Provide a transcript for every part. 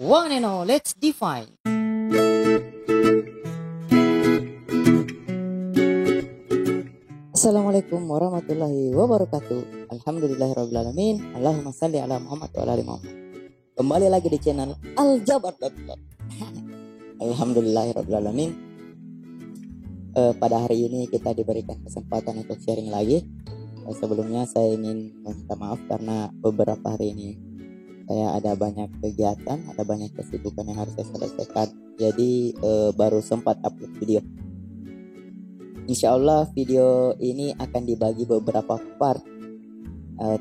One and all, let's define. Assalamualaikum warahmatullahi wabarakatuh. Alhamdulillahirrahmanirrahim. Allahumma salli ala Muhammad wa ala ali Muhammad. Kembali lagi di channel Aljabar. Alhamdulillahirrahmanirrahim. Pada hari ini kita diberikan kesempatan untuk sharing lagi. Sebelumnya saya ingin meminta maaf karena beberapa hari ini saya ada banyak kegiatan, ada banyak kesibukan yang harus saya selesaikan. Jadi baru sempat upload video. Insya Allah video ini akan dibagi beberapa part,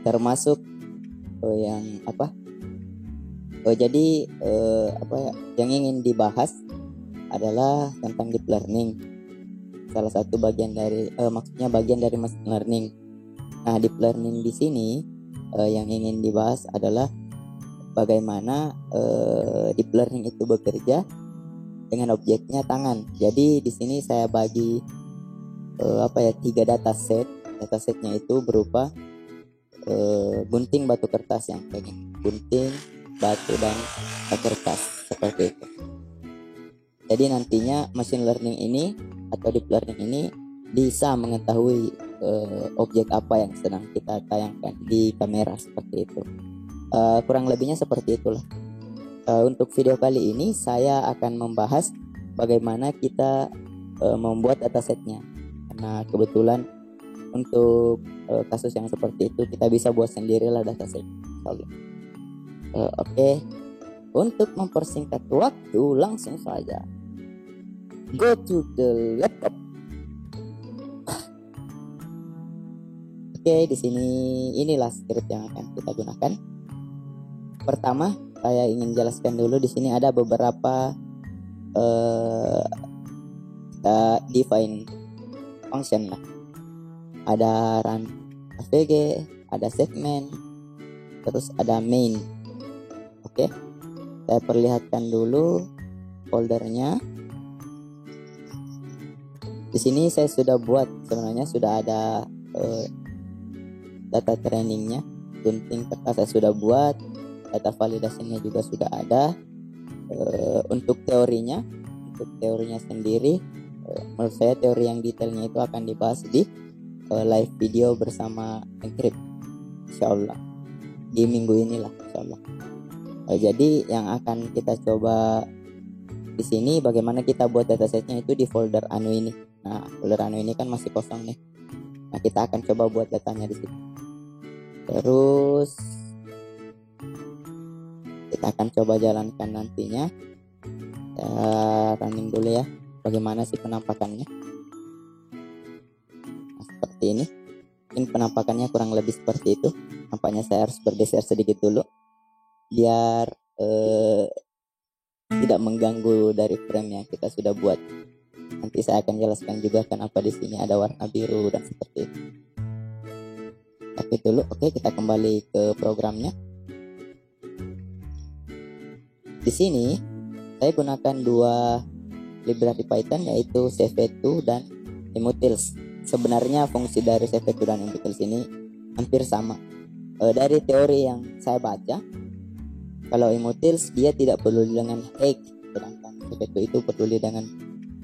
termasuk yang apa? Yang ingin dibahas adalah tentang deep learning. Salah satu bagian dari, maksudnya bagian dari machine learning. Nah, deep learning di sini yang ingin dibahas adalah bagaimana deep learning itu bekerja dengan objeknya tangan. Jadi di sini saya bagi 3 dataset. Datasetnya itu berupa gunting, batu, kertas yang kayak gini. Gunting, batu, dan kertas seperti itu. Jadi nantinya machine learning ini atau deep learning ini bisa mengetahui objek apa yang sedang kita tayangkan di kamera seperti itu. Kurang lebihnya seperti itulah. Untuk video kali ini saya akan membahas bagaimana kita membuat datasetnya. Nah, kebetulan untuk kasus yang seperti itu kita bisa buat sendirilah dataset. Oke. Untuk mempersingkat waktu, langsung saja go to the laptop. Oke, di sini inilah script yang akan kita gunakan. Pertama, saya ingin jelaskan dulu di sini ada beberapa define function lah. Ada run AVG, ada segment, terus ada main. Oke, saya perlihatkan dulu foldernya. Di sini saya sudah buat, sebenarnya sudah ada data trainingnya, gunting, kertas saya sudah buat, data validasinya juga sudah ada. Untuk teorinya sendiri, menurut saya teori yang detailnya itu akan dibahas di live video bersama Encrypt, insyaallah di minggu inilah, insyaallah. Jadi yang akan kita coba di sini bagaimana kita buat datasetnya itu di folder anu ini. Nah, folder anu ini kan masih kosong nih. Nah, kita akan coba buat datanya di sini. Terus kita akan coba jalankan nantinya. Running dulu ya. Bagaimana sih penampakannya? Nah, seperti ini. Mungkin penampakannya kurang lebih seperti itu. Nampaknya saya harus bergeser sedikit dulu biar tidak mengganggu dari frame yang kita sudah buat. Nanti saya akan jelaskan juga kenapa di sini ada warna biru dan seperti itu. Oke dulu, oke, kita kembali ke programnya. Di sini saya gunakan 2 library Python, yaitu CV2 dan Emutils. Sebenarnya fungsi dari CV2 dan Emutils ini hampir sama. Dari teori yang saya baca, kalau Emutils dia tidak peduli dengan hake, sedangkan CV2 itu peduli dengan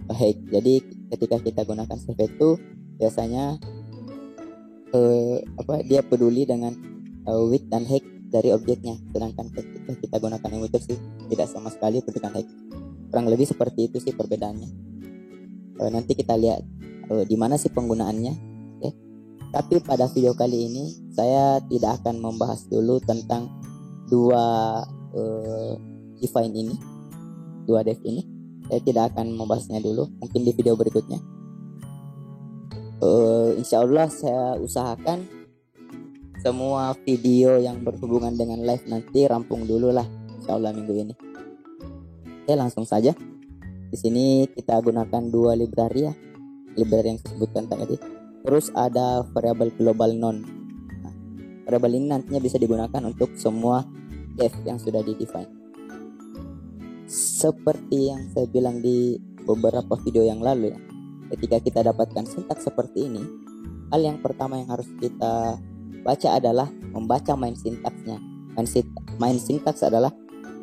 hake. Jadi ketika kita gunakan CV2 biasanya dia peduli dengan width dan height dari objeknya, sedangkan ketika kita gunakan Emutils sih tidak sama sekali peduli dengan height. Kurang lebih seperti itu sih perbedaannya. Nanti kita lihat di mana sih penggunaannya. Okay. Tapi pada video kali ini saya tidak akan membahas dulu tentang 2 define ini, 2 def ini. Saya tidak akan membahasnya dulu, mungkin di video berikutnya. Insya Allah saya usahakan semua video yang berhubungan dengan live nanti rampung dulu lah, insya Allah minggu ini. Oke, langsung saja. Di sini kita gunakan 2 library ya, library yang saya sebutkan tadi. Terus ada variable global non. Nah, variable ini nantinya bisa digunakan untuk semua def yang sudah di-define. Seperti yang saya bilang di beberapa video yang lalu ya, ketika kita dapatkan sintaks seperti ini, hal yang pertama yang harus kita baca adalah membaca main sintaksnya. Main sintaks adalah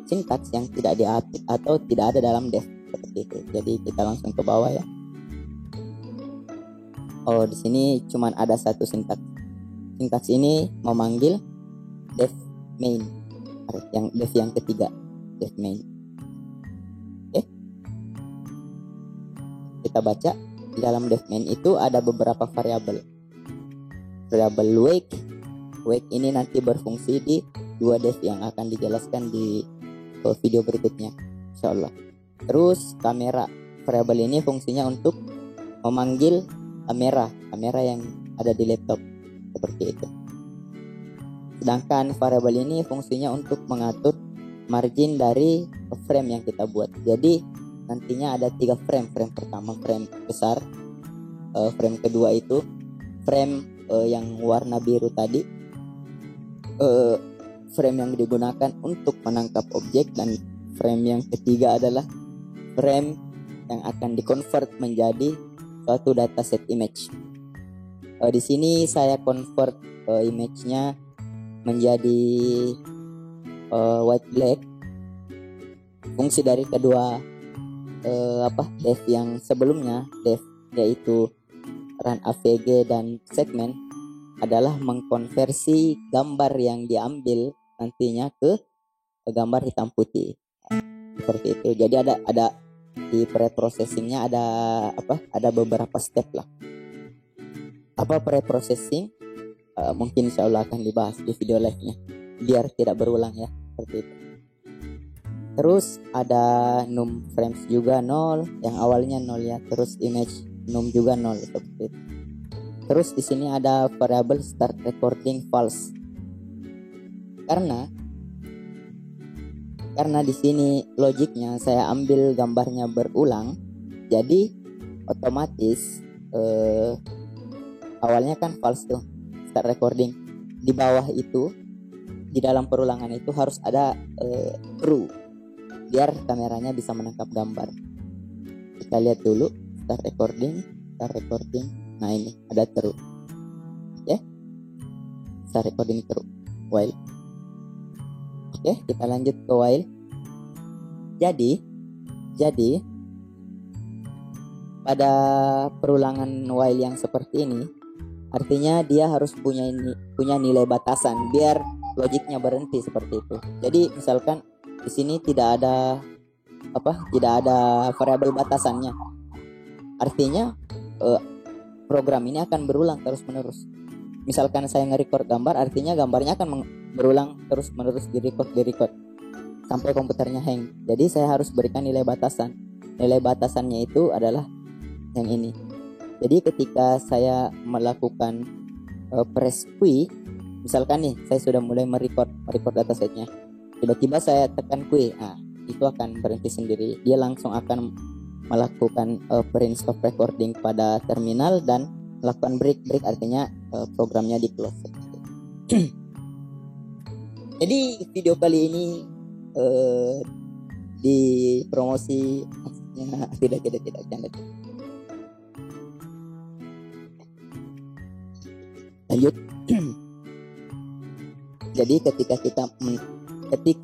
sintaks yang tidak diupdate atau tidak ada dalam dev seperti itu. Jadi kita langsung ke bawah ya. Oh, di sini cuman ada satu sintaks. Sintaks ini memanggil dev main, yang dev yang ketiga, dev main. Oke, kita baca di dalam dev main itu ada beberapa variabel. Variabel wake ini nanti berfungsi di dua dev yang akan dijelaskan di video berikutnya, insyaallah. Terus kamera, variabel ini fungsinya untuk memanggil kamera yang ada di laptop seperti itu. Sedangkan variabel ini fungsinya untuk mengatur margin dari frame yang kita buat. Jadi nantinya ada 3 frame. Frame pertama frame besar, frame kedua itu frame yang warna biru tadi, frame yang digunakan untuk menangkap objek, dan frame yang ketiga adalah frame yang akan dikonvert menjadi suatu dataset image. Di sini saya convert image-nya menjadi white black. Fungsi dari kedua dev yang sebelumnya, dev yaitu run AVG dan segment, adalah mengkonversi gambar yang diambil nantinya ke gambar hitam putih seperti itu. Jadi ada di pre-processingnya ada beberapa step lah. Apa pre-processing? Mungkin insya Allah akan dibahas di video live-nya biar tidak berulang ya, seperti itu. Terus ada num frames juga 0, yang awalnya 0 ya. Terus image num juga 0 seperti itu. Terus di sini ada variabel start recording false. Karena di sini logiknya saya ambil gambarnya berulang, jadi otomatis awalnya kan false tuh, start recording. Di bawah itu, di dalam perulangan itu harus ada true, biar kameranya bisa menangkap gambar. Kita lihat dulu start recording. Nah ini ada true, ya, start recording true, while. Oke, kita lanjut ke while. Jadi pada perulangan while yang seperti ini, artinya dia harus punya nilai batasan biar logiknya berhenti seperti itu. Jadi misalkan di sini tidak ada variabel batasannya, artinya program ini akan berulang terus menerus. Misalkan saya nge-record gambar, artinya gambarnya akan berulang terus menerus di record sampai komputernya hang. Jadi saya harus berikan nilai batasan. Nilai batasannya itu adalah yang ini. Jadi ketika saya melakukan press Q, misalkan nih saya sudah mulai merecord datasetnya, tiba-tiba saya tekan Q, nah itu akan berhenti sendiri. Dia langsung akan melakukan print stop recording pada terminal dan melakukan break, artinya programnya di close. Jadi video kali ini di promosi, maksudnya tidak canda. Lanjut. Jadi ketika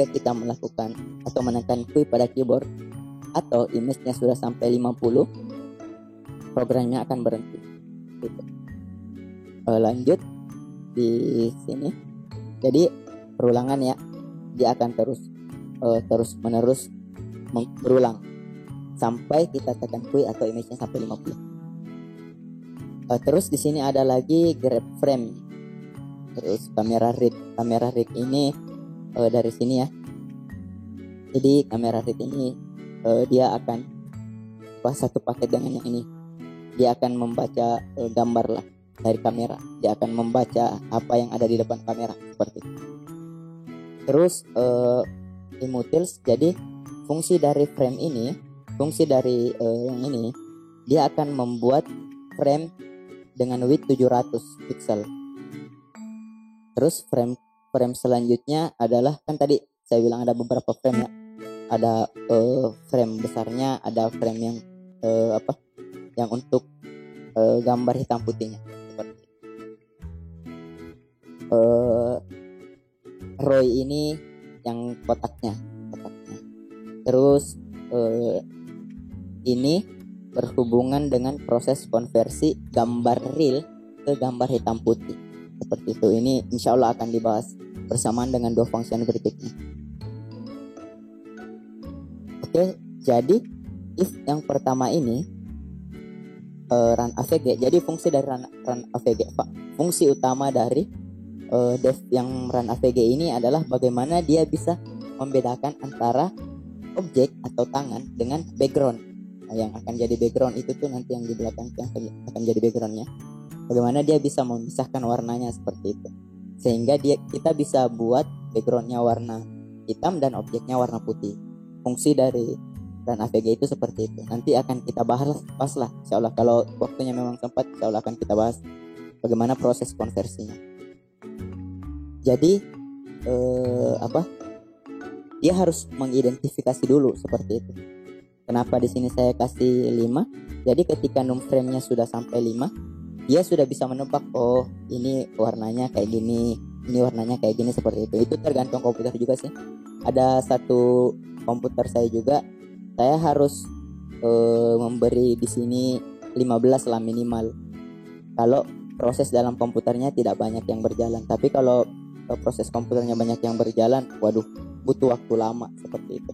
kita melakukan atau menekan Q pada keyboard atau image-nya sudah sampai 50, programnya akan berhenti. Gitu. Lanjut di sini. Jadi perulangan ya, dia akan terus menerus berulang sampai kita tekan Q atau image-nya sampai 50. Terus di sini ada lagi grab frame. Terus kamera read ini dari sini ya. Jadi kamera read ini dia akan satu paket dengan yang ini. Dia akan membaca gambar lah dari kamera. Dia akan membaca apa yang ada di depan kamera seperti itu. Terus immutils, jadi fungsi dari frame ini, yang ini, dia akan membuat frame dengan width 700 pixel. Terus frame selanjutnya adalah, kan tadi saya bilang ada beberapa frame ya. Ada frame besarnya, ada frame yang yang untuk gambar hitam putihnya. ROI ini yang kotaknya. Terus ini berhubungan dengan proses konversi gambar real ke gambar hitam putih. Seperti itu. Ini insya Allah akan dibahas bersamaan dengan dua fungsi berikutnya. Oke, jadi if yang pertama ini run AVG. Jadi fungsi dari run AVG, fungsi utama dari dev yang run AVG ini adalah bagaimana dia bisa membedakan antara objek atau tangan dengan background. Yang akan jadi background itu tuh nanti yang di belakang yang akan jadi backgroundnya. Bagaimana dia bisa memisahkan warnanya seperti itu, sehingga kita bisa buat backgroundnya warna hitam dan objeknya warna putih. Fungsi dari run AVG itu seperti itu. Nanti akan kita bahas lah, insya Allah kalau waktunya memang sempat, insya Allah akan kita bahas bagaimana proses konversinya. Jadi dia harus mengidentifikasi dulu seperti itu. Kenapa di sini saya kasih 5? Jadi ketika num frame-nya sudah sampai 5, dia sudah bisa menebak, oh ini warnanya kayak gini, ini warnanya kayak gini, seperti itu. Itu tergantung komputer juga sih. Ada satu komputer saya juga, saya harus memberi di sini 15 lah minimal. Kalau proses dalam komputernya tidak banyak yang berjalan. Tapi kalau proses komputernya banyak yang berjalan, waduh, butuh waktu lama seperti itu.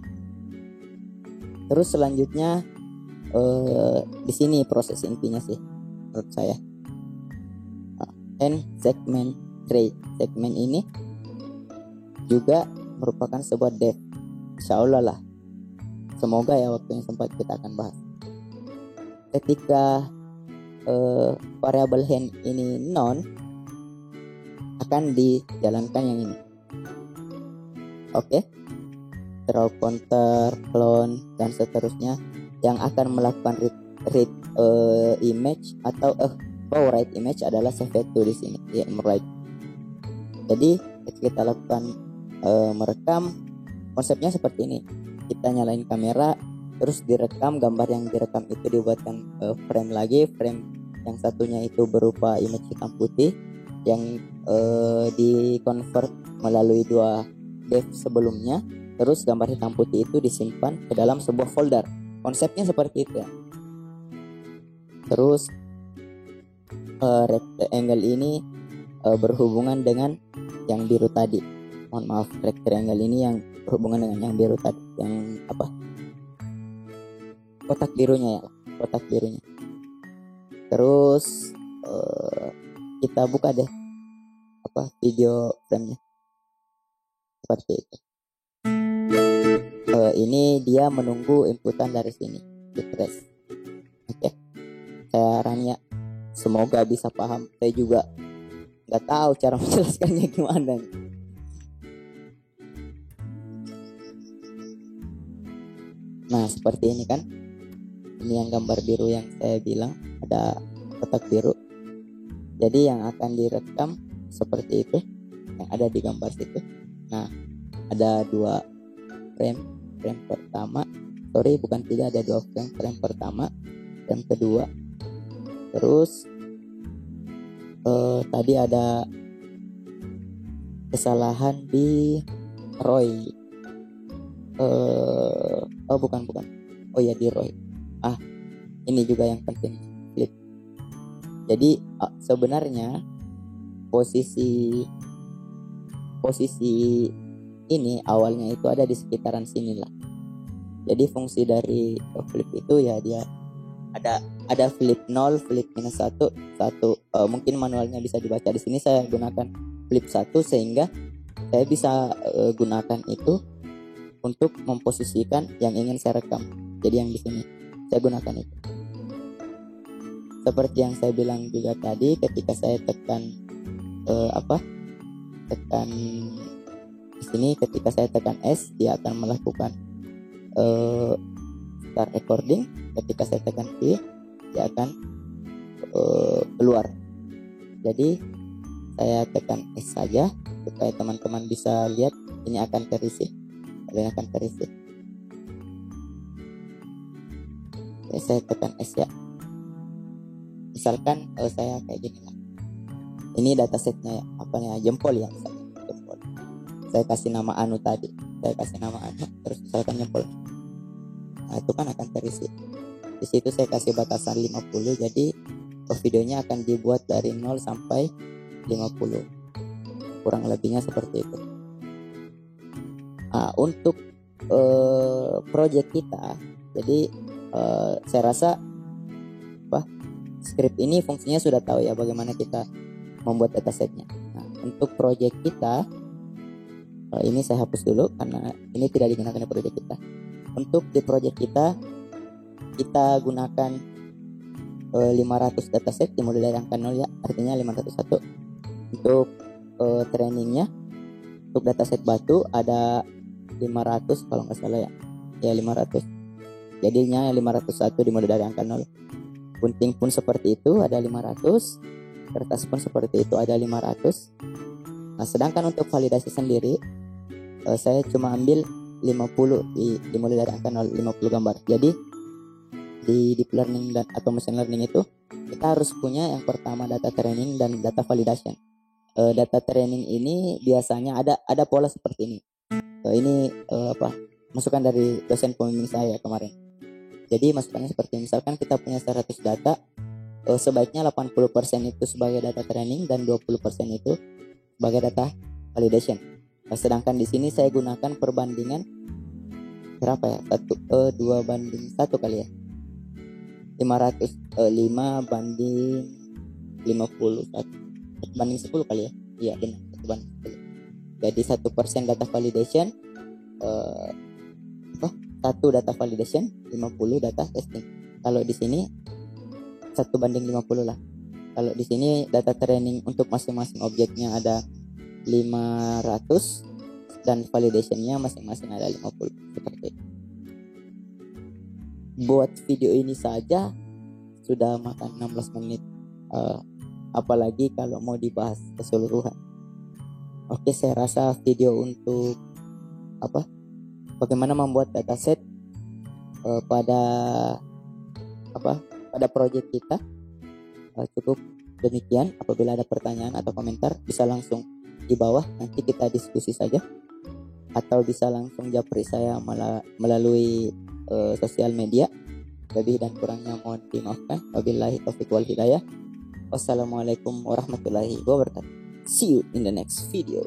Terus selanjutnya di sini proses intinya sih menurut saya. And segment trade. Segmen ini juga merupakan sebuah dev. Insya Allah lah. Semoga ya waktu yang sempat kita akan bahas. Ketika variable hand ini non, akan dijalankan yang ini. Oke. Draw counter, clone, dan seterusnya yang akan melakukan read image atau write image adalah save to di sini ya, write. Jadi kita lakukan merekam, konsepnya seperti ini. Kita nyalain kamera, terus direkam, gambar yang direkam itu dibuatkan frame lagi. Frame yang satunya itu berupa image hitam putih yang di convert melalui dua dev sebelumnya. Terus gambar hitam putih itu disimpan ke dalam sebuah folder. Konsepnya seperti itu ya. Terus rectangle ini berhubungan dengan yang biru tadi. Mohon maaf, rectangle ini yang berhubungan dengan yang biru tadi. Yang apa? Kotak birunya ya, kotak birunya. Terus kita buka deh video frame-nya. Seperti itu. Ini dia menunggu inputan dari sini, refresh. Oke, saya Rania, semoga bisa paham. Saya juga nggak tahu cara menjelaskannya gimana nih. Nah seperti ini kan, ini yang gambar biru yang saya bilang, ada kotak biru. Jadi yang akan direkam seperti itu, yang ada di gambar situ. Nah ada dua frame pertama, bukan tiga, ada dua frame pertama, frame kedua. Terus tadi ada kesalahan di Roy. Bukan. Oh ya, di Roy. Ini juga yang penting, flip. Jadi sebenarnya posisi ini awalnya itu ada di sekitaran sini lah. Jadi fungsi dari flip itu ya dia ada flip 0, flip minus 1. Mungkin manualnya bisa dibaca. Di sini saya gunakan flip 1 sehingga saya bisa gunakan itu untuk memposisikan yang ingin saya rekam. Jadi yang di sini saya gunakan itu. Seperti yang saya bilang juga tadi, ketika saya tekan di sini, ketika saya tekan S, dia akan melakukan start recording. Ketika saya tekan V, dia akan keluar. Jadi saya tekan S saja supaya teman-teman bisa lihat ini akan terisi. Kalian akan terisi. Oke, saya tekan S ya. Misalkan saya kayak gini lah. Ini datasetnya jempol ya, misalnya jempol. Saya kasih nama Anu tadi. Saya kasih nama Anu, terus misalkan jempol. Nah, itu kan akan terisi. Di situ saya kasih batasan 50, jadi videonya akan dibuat dari 0 sampai 50. Kurang lebihnya seperti itu. Nah, untuk project kita, jadi saya rasa script ini fungsinya sudah tahu ya bagaimana kita membuat datasetnya. Nah, untuk project kita ini saya hapus dulu karena ini tidak digunakan di project kita. Untuk di project kita gunakan 500 dataset dimulai dari angka 0 ya, artinya 501. Untuk trainingnya, untuk dataset batu ada 500 kalau nggak salah ya 500. Jadinya 501 dimulai dari angka 0. Gunting pun seperti itu ada 500, kertas pun seperti itu ada 500. Nah, sedangkan untuk validasi sendiri saya cuma ambil 50 dimulai dari angka 0, 50 gambar. Jadi di deep learning atau machine learning itu kita harus punya yang pertama data training dan data validation. Data training ini biasanya ada pola seperti ini. Ini masukan dari dosen pembimbing saya kemarin. Jadi masukannya seperti misalkan kita punya 100 data, sebaiknya 80% itu sebagai data training dan 20% itu sebagai data validation. Nah, sedangkan di sini saya gunakan perbandingan berapa ya? 2:1 kali ya. 5 banding 50, 1 banding 10 kali ya. Iya benar, 1 banding 10. Jadi 1% data validation, 1 data validation, 50 data testing. Kalau di sini 1:50 lah. Kalau di sini data training untuk masing-masing objeknya ada 500 dan validationnya masing-masing ada 50 seperti itu. Buat video ini saja sudah makan 16 menit, apalagi kalau mau dibahas keseluruhan. Oke, saya rasa video untuk bagaimana membuat dataset pada project kita cukup demikian. Apabila ada pertanyaan atau komentar bisa langsung di bawah, nanti kita diskusi saja, atau bisa langsung japri saya melalui sosial media. Lebih dan kurangnya mohon dimaafkan. Wabillahi taufiq wal hidayah. Wassalamualaikum warahmatullahi wabarakatuh. See you in the next video.